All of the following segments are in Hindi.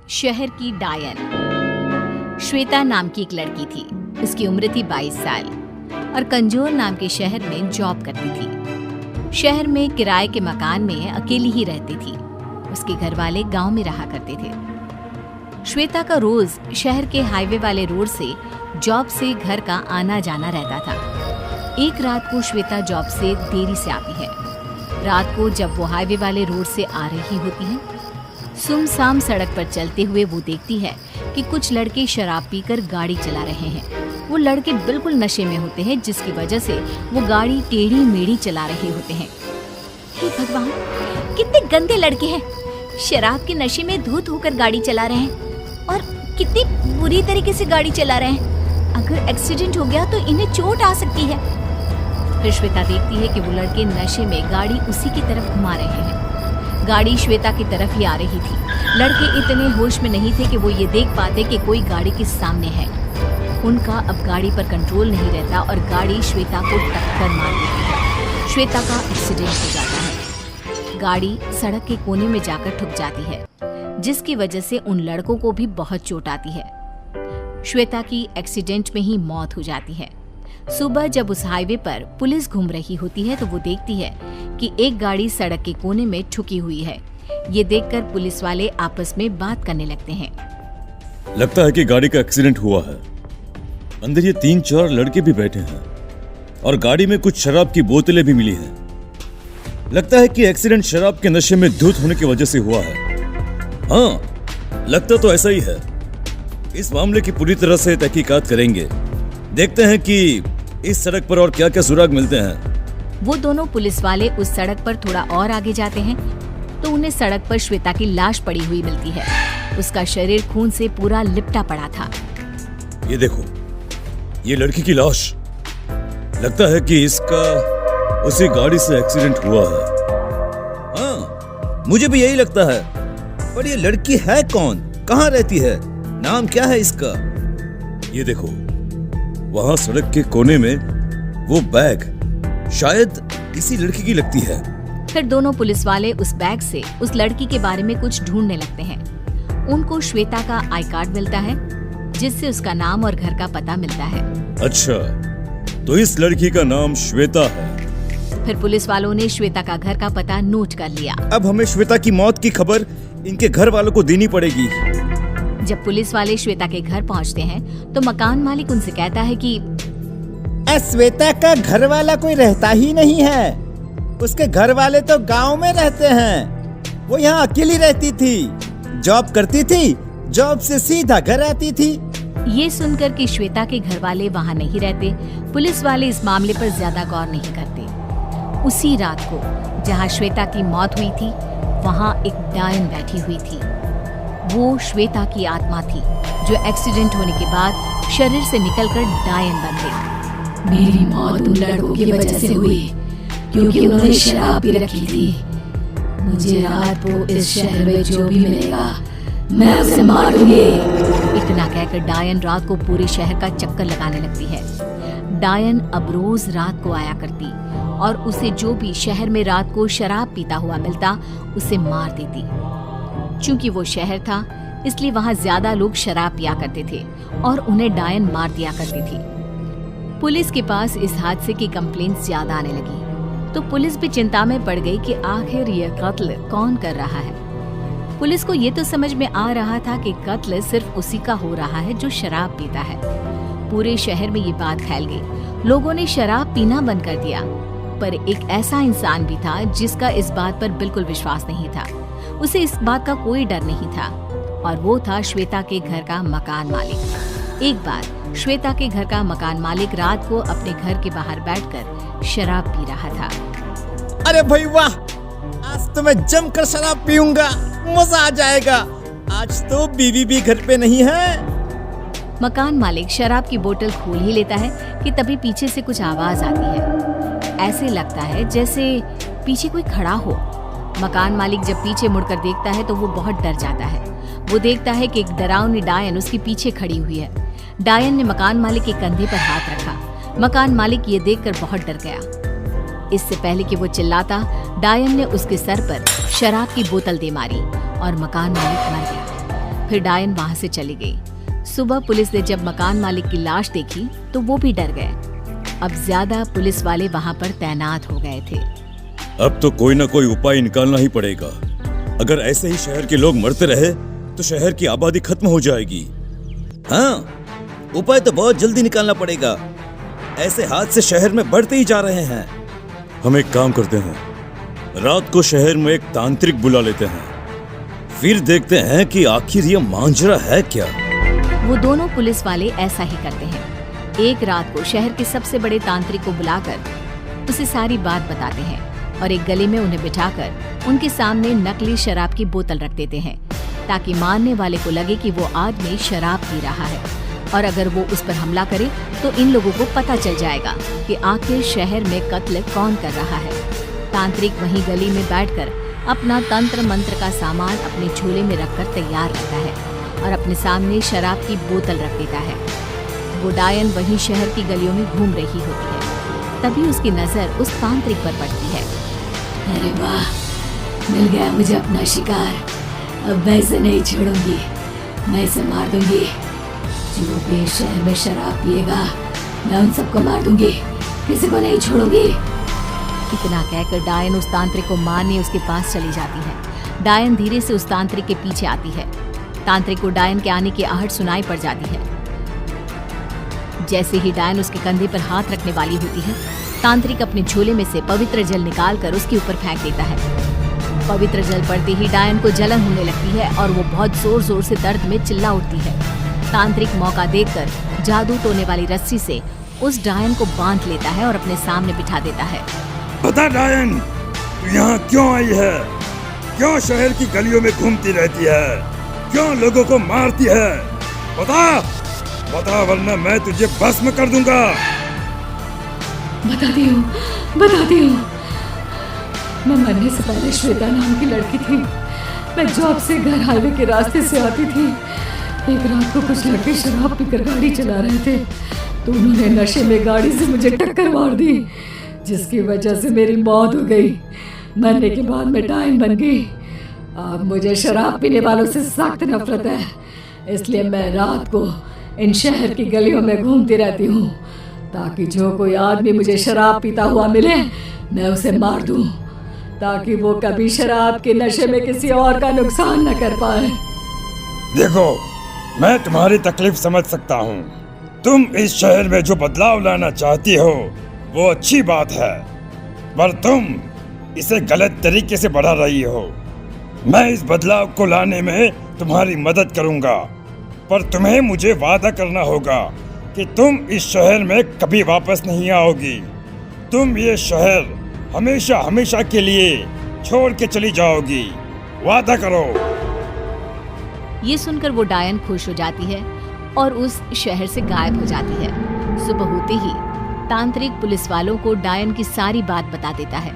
शहर की डायन। श्वेता नाम की एक लड़की थी। उसकी उम्र थी 22 साल और कंजोर नाम के शहर में जॉब करती थी। शहर में किराए के मकान में अकेली ही रहती थी। उसके घर वाले गांव में रहा करते थे। श्वेता का रोज शहर के हाईवे वाले रोड से जॉब से घर का आना जाना रहता था। एक रात को श्वेता जॉब से देरी से आती है। रात को जब वो हाईवे वाले रोड से आ रही होती है, सुमसाम सड़क पर चलते हुए वो देखती है कि कुछ लड़के शराब पीकर गाड़ी चला रहे हैं। वो लड़के बिल्कुल नशे में होते हैं, जिसकी वजह से वो गाड़ी टेढ़ी मेढ़ी चला रहे होते हैं। हे भगवान, कितने गंदे लड़के हैं! शराब के नशे में धुत होकर गाड़ी चला रहे हैं और कितनी बुरी तरीके से गाड़ी चला रहे हैं। अगर एक्सीडेंट हो गया तो इन्हें चोट आ सकती है। फिर श्वेता देखती है कि वो लड़के नशे में गाड़ी उसी की तरफ घुमा रहे हैं। गाड़ी श्वेता की तरफ ही आ रही थी। लड़के इतने होश में नहीं थे कि वो ये देख पाते कि कोई गाड़ी के सामने है। उनका अब गाड़ी पर कंट्रोल नहीं रहता और गाड़ी श्वेता को टक्कर मार देती है। श्वेता का एक्सीडेंट हो जाता है। गाड़ी सड़क के कोने में जाकर ठुक जाती है, जिसकी वजह से उन लड़कों को भी बहुत चोट आती है। श्वेता की एक्सीडेंट में ही मौत हो जाती है। सुबह जब उस हाईवे पर पुलिस घूम रही होती है तो वो देखती है कि एक गाड़ी सड़क के कोने में ठुकी हुई है। ये देखकर पुलिस वाले आपस में बात करने लगते हैं। लगता है कि गाड़ी का एक्सीडेंट हुआ है। अंदर ये 3-4 लड़के भी बैठे हैं और गाड़ी में कुछ शराब की बोतलें भी मिली हैं। लगता है कि एक्सीडेंट शराब के नशे में धुत होने की वजह से हुआ है। हाँ, लगता तो ऐसा ही है। इस मामले की पूरी तरह से तहकीकात करेंगे। देखते हैं कि इस सड़क पर और क्या क्या सुराग मिलते हैं। वो दोनों पुलिस वाले उस सड़क पर थोड़ा और आगे जाते हैं तो उन्हें सड़क पर श्वेता की लाश पड़ी हुई मिलती है। उसका शरीर खून से पूरा लिपटा पड़ा था। ये देखो, ये लड़की की लाश। लगता है कि इसका उसी गाड़ी से एक्सीडेंट हुआ है। हाँ, मुझे भी यही लगता है। पर ये लड़की है कौन? कहाँ रहती है? नाम क्या है इसका? ये देखो, वहाँ सड़क के कोने में वो बैग शायद इसी लड़की की लगती है। फिर दोनों पुलिस वाले उस बैग से उस लड़की के बारे में कुछ ढूंढने लगते हैं। उनको श्वेता का आई कार्ड मिलता है, जिससे उसका नाम और घर का पता मिलता है। अच्छा, तो इस लड़की का नाम श्वेता है। फिर पुलिस वालों ने श्वेता का घर का पता नोट कर लिया। अब हमें श्वेता की मौत की खबर इनके घर वालों को देनी पड़ेगी। जब पुलिस वाले श्वेता के घर पहुंचते हैं तो मकान मालिक उनसे कहता है कि श्वेता का घर वाला कोई रहता ही नहीं है। उसके घर वाले तो गांव में रहते हैं। वो यहाँ अकेली रहती थी, जॉब करती थी, जॉब से सीधा घर आती थी। ये सुनकर कि श्वेता के घर वाले वहाँ नहीं रहते, पुलिस वाले इस मामले पर ज्यादा गौर नहीं करते। उसी रात को जहाँ श्वेता की मौत हुई थी, वहाँ एक डायन बैठी हुई थी। वो श्वेता की आत्मा थी, जो एक्सीडेंट होने के बाद शरीर से निकलकर डायन बन गई। मेरी मौत उन लड़कों की वजह से हुई, क्योंकि उन्होंने शराब पी रखी थी। मुझे रात को इस शहर में जो भी मिलेगा, मैं उसे मार दूंगी। इतना कहकर डायन रात को पूरे शहर का चक्कर लगाने लगती है। डायन अब रोज रात को आया करती और उसे जो भी शहर में रात को शराब पीता हुआ मिलता, उसे मार देती। चूंकि वो शहर था, इसलिए वहाँ ज्यादा लोग शराब पिया करते थे और उन्हें डायन मार दिया करती थी। पुलिस के पास इस हादसे की कंप्लेंट्स ज्यादा आने लगी, तो पुलिस भी चिंता में पड़ गई कि आखिर यह कत्ल कौन कर रहा है। पुलिस को ये तो समझ में आ रहा था कि कत्ल सिर्फ उसी का हो रहा है जो शराब पीता है। पूरे शहर में ये बात फैल गई। लोगों ने शराब पीना बंद कर दिया, पर एक ऐसा इंसान भी था जिसका इस बात पर बिल्कुल विश्वास नहीं था। उसे इस बात का कोई डर नहीं था, और वो था श्वेता के घर का मकान मालिक। एक बार श्वेता के घर का मकान मालिक रात को अपने घर के बाहर बैठकर शराब पी रहा था। अरे भाई वाह, आज तो मैं जमकर शराब पीऊंगा, मजा आ जाएगा। आज तो बीवी भी घर पे नहीं है। मकान मालिक शराब की बोतल खोल ही लेता है कि तभी पीछे से कुछ आवाज आती है। ऐसे लगता है जैसे पीछे कोई खड़ा हो। मकान मालिक जब पीछे मुड़कर देखता है तो वो बहुत डर जाता है। वो देखता है कि एक डरावनी डायन उसके पीछे खड़ी हुई है। डायन ने मकान मालिक के कंधे पर हाथ रखा। मकान मालिक ये देखकर बहुत डर गया। इससे पहले कि वो चिल्लाता, डायन ने उसके सर पर शराब की बोतल दे मारी और मकान मालिक मर गया। फिर डायन वहां से चली गई। सुबह पुलिस ने जब मकान मालिक की लाश देखी तो वो भी डर गए। अब ज्यादा पुलिस वाले वहां पर तैनात हो गए थे। अब तो कोई ना कोई उपाय निकालना ही पड़ेगा। अगर ऐसे ही शहर के लोग मरते रहे तो शहर की आबादी खत्म हो जाएगी। हाँ, उपाय तो बहुत जल्दी निकालना पड़ेगा। ऐसे हादसे शहर में बढ़ते ही जा रहे हैं। हम एक काम करते हैं, रात को शहर में एक तांत्रिक बुला लेते हैं, फिर देखते हैं कि आखिर ये मांजरा है क्या। वो दोनों पुलिस वाले ऐसा ही करते हैं। एक रात को शहर के सबसे बड़े तांत्रिक को बुलाकर उसे सारी बात बताते हैं और एक गली में उन्हें बिठाकर उनके सामने नकली शराब की बोतल रख देते हैं, ताकि मारने वाले को लगे कि वो आदमी शराब पी रहा है, और अगर वो उस पर हमला करे तो इन लोगों को पता चल जाएगा कि आखिर शहर में कत्ल कौन कर रहा है। तांत्रिक वहीं गली में बैठकर अपना तंत्र मंत्र का सामान अपने झोले में रखकर तैयार रहता है और अपने सामने शराब की बोतल रख देता है। वो डायन वहीं शहर की गलियों में घूम रही होती है। तभी उसकी नजर उस तांत्रिक पर पड़ती है। अरे वाह, मिल गया मुझे अपना शिकार। अब मैं इसे नहीं छोड़ूंगी, मैं इसे मार दूंगी। जो भी शहर में शराब पिएगा मैं उन सबको मार दूंगी, किसी को नहीं छोड़ूंगी। इतना कहकर डायन उस तांत्रिक को मारने उसके पास चली जाती है। डायन धीरे से उस तांत्रिक के पीछे आती है। तांत्रिक को डायन के आने की आहट सुनाई पड़ जाती है। जैसे ही डायन उसके कंधे पर हाथ रखने वाली होती है, तांत्रिक अपने झोले में से पवित्र जल निकालकर उसके ऊपर फेंक देता है। पवित्र जल पड़ते ही डायन को जलन होने लगती है और वो बहुत जोर जोर से दर्द में चिल्ला उठती है। तांत्रिक मौका देखकर जादू टोने वाली रस्सी से उस डायन को बांध लेता है और अपने सामने बिठा देता है। बता डायन, तू यहाँ क्यों आई है? क्यों शहर की गलियों में घूमती रहती है? क्यों लोगों को मारती है? बता वरना मैं तुझे भस्म कर दूंगा। बताती हूँ। मैं मरने से पहले श्वेता नाम की लड़की थी। मैं जॉब से घर हाईवे के रास्ते से आती थी। एक रात को कुछ लड़के शराब पीकर गाड़ी चला रहे थे तो उन्होंने नशे में गाड़ी से मुझे टक्कर मार दी, जिसकी वजह से मेरी मौत हो गई। मरने के बाद मैं डायन बन गई। अब मुझे शराब पीने वालों से सख्त नफरत है, इसलिए मैं रात को इन शहर की गलियों में घूमती रहती हूँ, ताकि जो कोई आदमी मुझे शराब पीता हुआ मिले मैं उसे मार दूँ, ताकि वो कभी शराब के नशे में किसी और का नुकसान न कर पाए। देखो, मैं तुम्हारी तकलीफ समझ सकता हूँ। तुम इस शहर में जो बदलाव लाना चाहती हो वो अच्छी बात है, पर तुम इसे गलत तरीके से बढ़ा रही हो। मैं इस बदलाव को लाने में तुम्हारी मदद करूँगा, पर तुम्हें मुझे वादा करना होगा कि तुम इस शहर में कभी वापस नहीं आओगी। तुम ये शहर हमेशा हमेशा के लिए छोड़ के चली जाओगी। वादा करो। ये सुनकर वो डायन खुश हो जाती है और उस शहर से गायब हो जाती है। सुबह होते ही तांत्रिक पुलिस वालों को डायन की सारी बात बता देता है।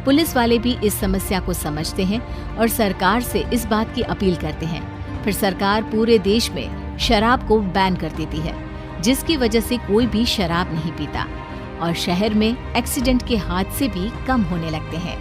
पुलिस वाले भी इस समस्या को समझते हैं और सरकार से इस बात की अपील करते हैं। फिर सरकार पूरे देश में शराब को बैन कर देती है, जिसकी वजह से कोई भी शराब नहीं पीता और शहर में एक्सीडेंट के हादसे भी कम होने लगते हैं।